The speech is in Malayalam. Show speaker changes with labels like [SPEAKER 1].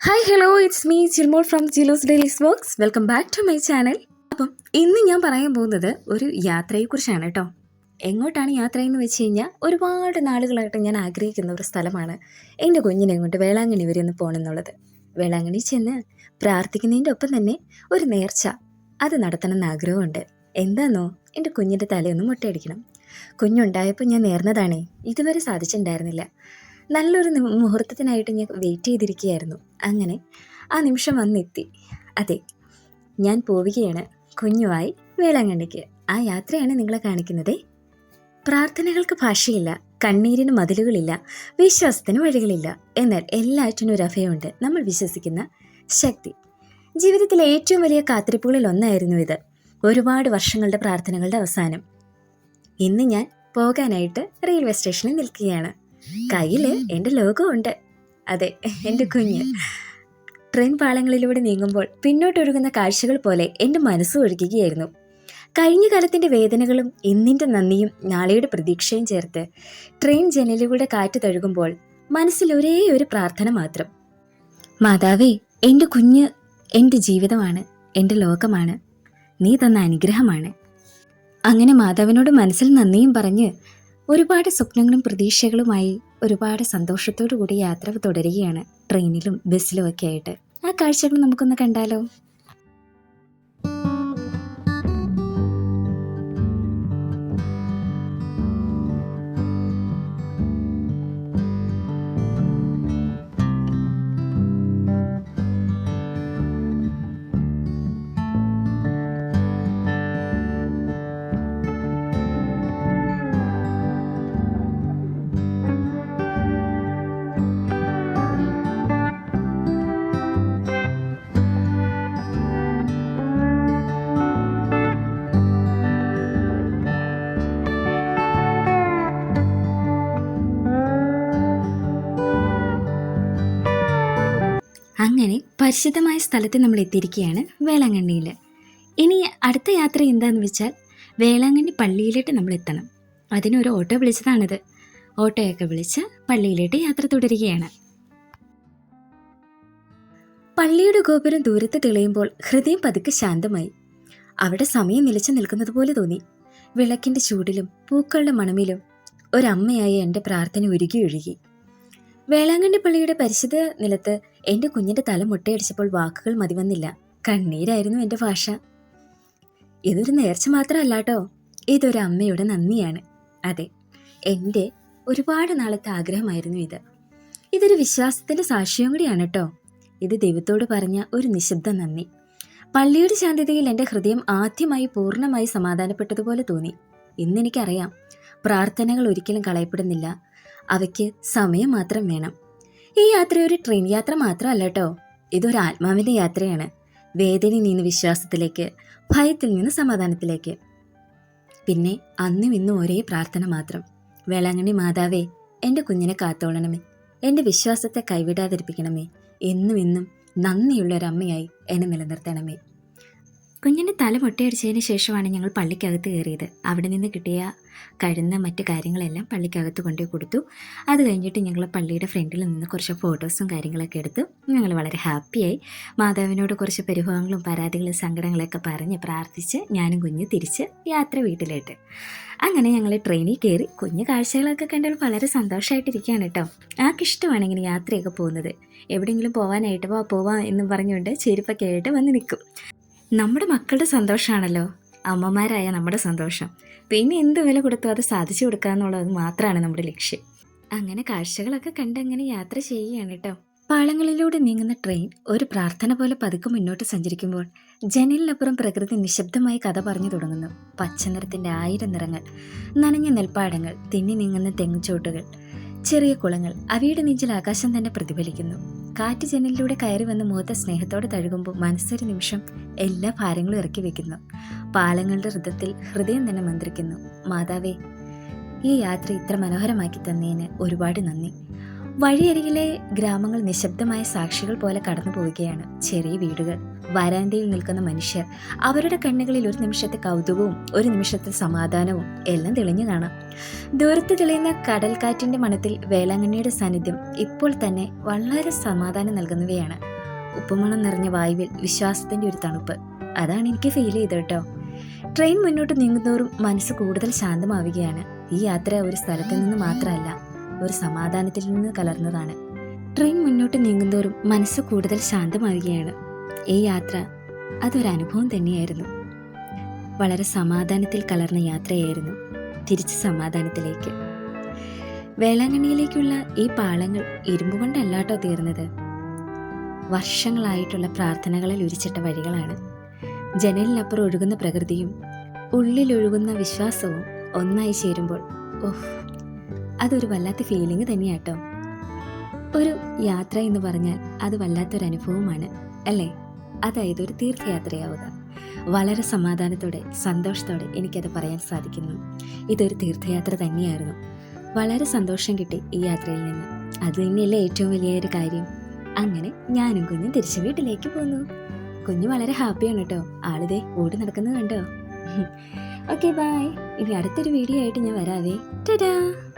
[SPEAKER 1] Hi hello it's me Chilmol from Jilos dailies works. Welcome back to my channel. അപ്പം ഇന്ന് ഞാൻ പറയാൻ പോകുന്നത് ഒരു യാത്രയെക്കുറിച്ചാണ് കേട്ടോ. എങ്ങോട്ടാണ് യാത്രയെന്ന് വെച്ച് കഴിഞ്ഞാൽ ഒരുപാട് നാളുകളായിട്ട് ഞാൻ ആഗ്രഹിക്കുന്ന ഒരു സ്ഥലമാണ് എൻ്റെ കുഞ്ഞിനെ കൊണ്ട് വേളാങ്കണ്ണി വരെ ഒന്ന് പോകണമെന്നുള്ളത്. വേളാങ്കണ്ണി ചെന്ന് പ്രാർത്ഥിക്കുന്നതിൻ്റെ ഒപ്പം തന്നെ ഒരു നേർച്ച അത് നടത്തണം എന്ന് ആഗ്രഹമുണ്ട്. എന്താണെന്നോ, എൻ്റെ കുഞ്ഞിൻ്റെ തലയൊന്ന് മുട്ടയടിക്കണം. കുഞ്ഞുണ്ടായപ്പോൾ ഞാൻ നേർന്നതാണേ, ഇതുവരെ സാധിച്ചിട്ടുണ്ടായിരുന്നില്ല. നല്ലൊരു മുഹൂർത്തത്തിനായിട്ട് ഞാൻ വെയിറ്റ് ചെയ്തിരിക്കുകയായിരുന്നു. അങ്ങനെ ആ നിമിഷം വന്നെത്തി. അതെ, ഞാൻ പോവുകയാണ് കുഞ്ഞുമായി വേളാങ്കണ്ണിക്ക്. ആ യാത്രയാണ് നിങ്ങളെ കാണിക്കുന്നത്. പ്രാർത്ഥനകൾക്ക് ഭാഷയില്ല, കണ്ണീരിന് മതിലുകളില്ല, വിശ്വാസത്തിന് വഴികളില്ല. എന്നാൽ എല്ലാറ്റിനും ഒരു അഭയമുണ്ട്, നമ്മൾ വിശ്വസിക്കുന്ന ശക്തി. ജീവിതത്തിലെ ഏറ്റവും വലിയ കാത്തിരിപ്പുകളിൽ ഒന്നായിരുന്നു ഇത്. ഒരുപാട് വർഷങ്ങളുടെ പ്രാർത്ഥനകളുടെ അവസാനം. ഇന്ന് ഞാൻ പോകാനായിട്ട് റെയിൽവേ സ്റ്റേഷനിൽ നിൽക്കുകയാണ്. കയ്യിൽ എൻ്റെ ലോഗോ ഉണ്ട്. അതെ, എൻ്റെ കുഞ്ഞ്. ട്രെയിൻ പാളങ്ങളിലൂടെ നീങ്ങുമ്പോൾ പിന്നോട്ടൊഴുകുന്ന കാഴ്ചകൾ പോലെ എൻ്റെ മനസ്സ് ഒഴുകുകയായിരുന്നു. കഴിഞ്ഞ കാലത്തിൻ്റെ വേദനകളും ഇന്നിൻ്റെ നന്ദിയും നാളെയുടെ പ്രതീക്ഷയും ചേർത്ത് ട്രെയിൻ ജനലിലൂടെ കാറ്റ് തഴുകുമ്പോൾ മനസ്സിൽ ഒരേ ഒരു പ്രാർത്ഥന മാത്രം. മാതാവേ, എൻ്റെ കുഞ്ഞ് എൻ്റെ ജീവിതമാണ്, എൻ്റെ ലോകമാണ്, നീ തന്ന അനുഗ്രഹമാണ്. അങ്ങനെ മാതാവിനോട് മനസ്സിൽ നന്ദിയും പറഞ്ഞ് ഒരുപാട് സ്വപ്നങ്ങളും പ്രതീക്ഷകളുമായി ഒരുപാട് സന്തോഷത്തോടു കൂടി യാത്ര തുടരുകയാണ്, ട്രെയിനിലും ബസ്സിലും ഒക്കെ ആയിട്ട്. ആ കാഴ്ചകൾ നമുക്കൊന്ന് കണ്ടാലോ? അങ്ങനെ പരിശുദ്ധമായ സ്ഥലത്ത് നമ്മൾ എത്തിയിരിക്കുകയാണ്, വേളാങ്കണ്ണിയിൽ. ഇനി അടുത്ത യാത്ര എന്താണെന്ന് വെച്ചാൽ വേളാങ്കണ്ണി പള്ളിയിലേക്ക് നമ്മൾ എത്തണം. അതിനൊരു ഓട്ടോ വിളിച്ചതാണിത്. ഓട്ടോയൊക്കെ വിളിച്ച് പള്ളിയിലേക്ക് യാത്ര തുടരുകയാണ്. പള്ളിയുടെ ഗോപുരം ദൂരത്ത് തെളിയുമ്പോൾ ഹൃദയം പതുക്കെ ശാന്തമായി. അവിടെ സമയം നിലച്ചു നിൽക്കുന്നത് പോലെ തോന്നി. വിളക്കിൻ്റെ ചൂടിലും പൂക്കളുടെ മണമിലും ഒരമ്മയായ എൻ്റെ പ്രാർത്ഥന ഉരുകി. വേളാങ്കണ്ണി പള്ളിയുടെ പരിശുദ്ധ നിലത്ത് എൻ്റെ കുഞ്ഞിൻ്റെ തല മുട്ടയടിച്ചപ്പോൾ വാക്കുകൾ മതിവന്നില്ല. കണ്ണീരായിരുന്നു എൻ്റെ ഭാഷ. ഇതൊരു നേർച്ച മാത്രമല്ല കേട്ടോ, ഇതൊരു അമ്മയുടെ നന്ദിയാണ്. അതെ, എൻ്റെ ഒരുപാട് നാളത്തെ ആഗ്രഹമായിരുന്നു ഇത്. ഇതൊരു വിശ്വാസത്തിൻ്റെ സാക്ഷ്യം കൂടിയാണ് കേട്ടോ. ഇത് ദൈവത്തോട് പറഞ്ഞ ഒരു നിശബ്ദ നന്ദി. പള്ളിയുടെ ശാന്തതയിൽ എൻ്റെ ഹൃദയം ആദ്യമായി പൂർണ്ണമായി സമാധാനപ്പെട്ടതുപോലെ തോന്നി. ഇന്നെനിക്കറിയാം, പ്രാർത്ഥനകൾ ഒരിക്കലും കളയപ്പെടുന്നില്ല, അവയ്ക്ക് സമയം മാത്രം വേണം. ഈ യാത്ര ഒരു ട്രെയിൻ യാത്ര മാത്രമല്ല കേട്ടോ, ഇതൊരു ആത്മാവിൻ്റെ യാത്രയാണ്. വേദനയിൽ നിന്ന് വിശ്വാസത്തിലേക്ക്, ഭയത്തിൽ നിന്ന് സമാധാനത്തിലേക്ക്. പിന്നെ അന്നും ഇന്നും ഒരേ പ്രാർത്ഥന മാത്രം. വേളാങ്കണ്ണി മാതാവേ, എൻ്റെ കുഞ്ഞിനെ കാത്തോളണമേ, എൻ്റെ വിശ്വാസത്തെ കൈവിടാതിരിപ്പിക്കണമേ, എന്നും ഇന്നും നന്ദിയുള്ളൊരമ്മയായി എന്നെ നിലനിർത്തണമേ. കുഞ്ഞിൻ്റെ തല മുട്ടയടിച്ചതിന് ശേഷമാണ് ഞങ്ങൾ പള്ളിക്കകത്ത് കയറിയത്. അവിടെ നിന്ന് കിട്ടിയ കഴിയുന്ന മറ്റു കാര്യങ്ങളെല്ലാം പള്ളിക്കകത്ത് കൊണ്ടുപോയി കൊടുത്തു. അത് കഴിഞ്ഞിട്ട് ഞങ്ങൾ പള്ളിയുടെ ഫ്രണ്ടിൽ നിന്ന് കുറച്ച് ഫോട്ടോസും കാര്യങ്ങളൊക്കെ എടുത്തു. ഞങ്ങൾ വളരെ ഹാപ്പിയായി. മാതാവിനോട് കുറച്ച് പരിഭവങ്ങളും പരാതികളും സങ്കടങ്ങളൊക്കെ പറഞ്ഞ് പ്രാർത്ഥിച്ച് ഞാനും കുഞ്ഞ് തിരിച്ച് യാത്ര വീട്ടിലേക്ക്. അങ്ങനെ ഞങ്ങൾ ട്രെയിനിൽ കയറി. കുഞ്ഞ് കാഴ്ചകളൊക്കെ കണ്ടാൽ വളരെ സന്തോഷമായിട്ടിരിക്കുകയാണ് കേട്ടോ. ആർക്കിഷ്ടമാണ് ഇങ്ങനെ യാത്രയൊക്കെ പോകുന്നത്. എവിടെയെങ്കിലും പോകാനായിട്ട് പോവാം എന്നും പറഞ്ഞുകൊണ്ട് ചെരുപ്പൊക്കെ ആയിട്ട് വന്ന് നിൽക്കും. നമ്മുടെ മക്കളുടെ സന്തോഷമാണല്ലോ അമ്മമാരായ നമ്മുടെ സന്തോഷം. പിന്നെ എന്ത് വില കൊടുത്തോ അത് സാധിച്ചു കൊടുക്കുക എന്നുള്ളത് മാത്രമാണ് നമ്മുടെ ലക്ഷ്യം. അങ്ങനെ കാഴ്ചകളൊക്കെ കണ്ടങ്ങനെ യാത്ര ചെയ്യുകയാണ് കേട്ടോ. പാളങ്ങളിലൂടെ നീങ്ങുന്ന ട്രെയിൻ ഒരു പ്രാർത്ഥന പോലെ പതുക്കെ മുന്നോട്ട് സഞ്ചരിക്കുമ്പോൾ ജനലിനപ്പുറം പ്രകൃതി നിശബ്ദമായി കഥ പറഞ്ഞു തുടങ്ങുന്നു. പച്ചനിറത്തിൻ്റെ 1000 നിറങ്ങൾ, നനഞ്ഞ നെൽപ്പാടങ്ങൾ, തിന്നി നീങ്ങുന്ന തെങ്ങുചോട്ടുകൾ, ചെറിയ കുളങ്ങൾ, അവയുടെ നെഞ്ചിൽ ആകാശം തന്നെ പ്രതിഫലിക്കുന്നു. കാറ്റ് ജനലിലൂടെ കയറി വന്ന് മുഖത്തെ സ്നേഹത്തോടെ തഴുകുമ്പോൾ മനസ്സൊരു നിമിഷം എല്ലാ ഭാരങ്ങളും ഇറക്കി വെക്കുന്നു. പാലങ്ങളുടെ ഹൃദയത്തിൽ ഹൃദയം തന്നെ മന്ത്രിക്കുന്നു. മാതാവേ, ഈ യാത്ര ഇത്ര മനോഹരമാക്കി തന്നതിന് ഒരുപാട് നന്ദി. വഴിയരികിലെ ഗ്രാമങ്ങൾ നിശബ്ദമായ സാക്ഷികൾ പോലെ കടന്നു പോവുകയാണ്. ചെറിയ വീടുകൾ, വരാന്തയിൽ നിൽക്കുന്ന മനുഷ്യർ, അവരുടെ കണ്ണുകളിൽ ഒരു നിമിഷത്തെ കൗതുകവും ഒരു നിമിഷത്തെ സമാധാനവും എല്ലാം തെളിഞ്ഞു കാണാം. ദൂരത്ത് തെളിയുന്ന കടൽക്കാറ്റിന്റെ മണത്തിൽ വേളാങ്കണ്ണിയുടെ സാന്നിധ്യം ഇപ്പോൾ തന്നെ വളരെ സമാധാനം നൽകുന്നവയാണ്. ഉപ്പുമണം നിറഞ്ഞ വായുവിൽ വിശ്വാസത്തിന്റെ ഒരു തണുപ്പ്, അതാണ് എനിക്ക് ഫീൽ ചെയ്തത് കേട്ടോ. ട്രെയിൻ മുന്നോട്ട് നീങ്ങുന്നതോറും മനസ്സ് കൂടുതൽ ശാന്തമാവുകയാണ്. ഈ യാത്ര ഒരു സ്ഥലത്ത് നിന്ന് മാത്രമല്ല, ഒരു സമാധാനത്തിൽ നിന്ന് കലർന്നതാണ്. ട്രെയിൻ മുന്നോട്ട് നീങ്ങുന്തോറും മനസ്സ് കൂടുതൽ ശാന്തമാവുകയാണ്. ഈ യാത്ര അതൊരനുഭവം തന്നെയായിരുന്നു. വളരെ സമാധാനത്തിൽ കലർന്ന യാത്രയായിരുന്നു. തിരിച്ച് സമാധാനത്തിലേക്ക്. വേളാങ്കണ്ണിയിലേക്കുള്ള ഈ പാളങ്ങൾ ഇരുമ്പ് കൊണ്ടല്ലാട്ടോ തീർന്നത്. വർഷങ്ങളായിട്ടുള്ള പ്രാർത്ഥനകളിൽ ഉരിച്ചിട്ട വഴികളാണ്. ജനലിനപ്പുറം ഒഴുകുന്ന പ്രകൃതിയും ഉള്ളിലൊഴുകുന്ന വിശ്വാസവും ഒന്നായി ചേരുമ്പോൾ അതൊരു വല്ലാത്ത ഫീലിംഗ് തന്നെയാട്ടോ. ഒരു യാത്ര എന്ന് പറഞ്ഞാൽ അത് വല്ലാത്തൊരു അനുഭവമാണ് അല്ലേ? അതായത് ഒരു തീർത്ഥയാത്രയാവുക. വളരെ സമാധാനത്തോടെ സന്തോഷത്തോടെ എനിക്കത് പറയാൻ സാധിക്കുന്നു. ഇതൊരു തീർത്ഥയാത്ര തന്നെയായിരുന്നു. വളരെ സന്തോഷം കിട്ടി ഈ യാത്രയിൽ നിന്ന്. അത് തന്നെയല്ലേ ഏറ്റവും വലിയൊരു കാര്യം. അങ്ങനെ ഞാനും കുഞ്ഞും തിരിച്ചു വീട്ടിലേക്ക് പോന്നു. കുഞ്ഞു വളരെ ഹാപ്പിയാണ് കേട്ടോ. ആളിതേ ഓടി നടക്കുന്നത് കണ്ടോ? Okay bye. ഇനി അടുത്തൊരു വീഡിയോ ആയിട്ട് ഞാൻ വരാവേ. ടാറ്റാ.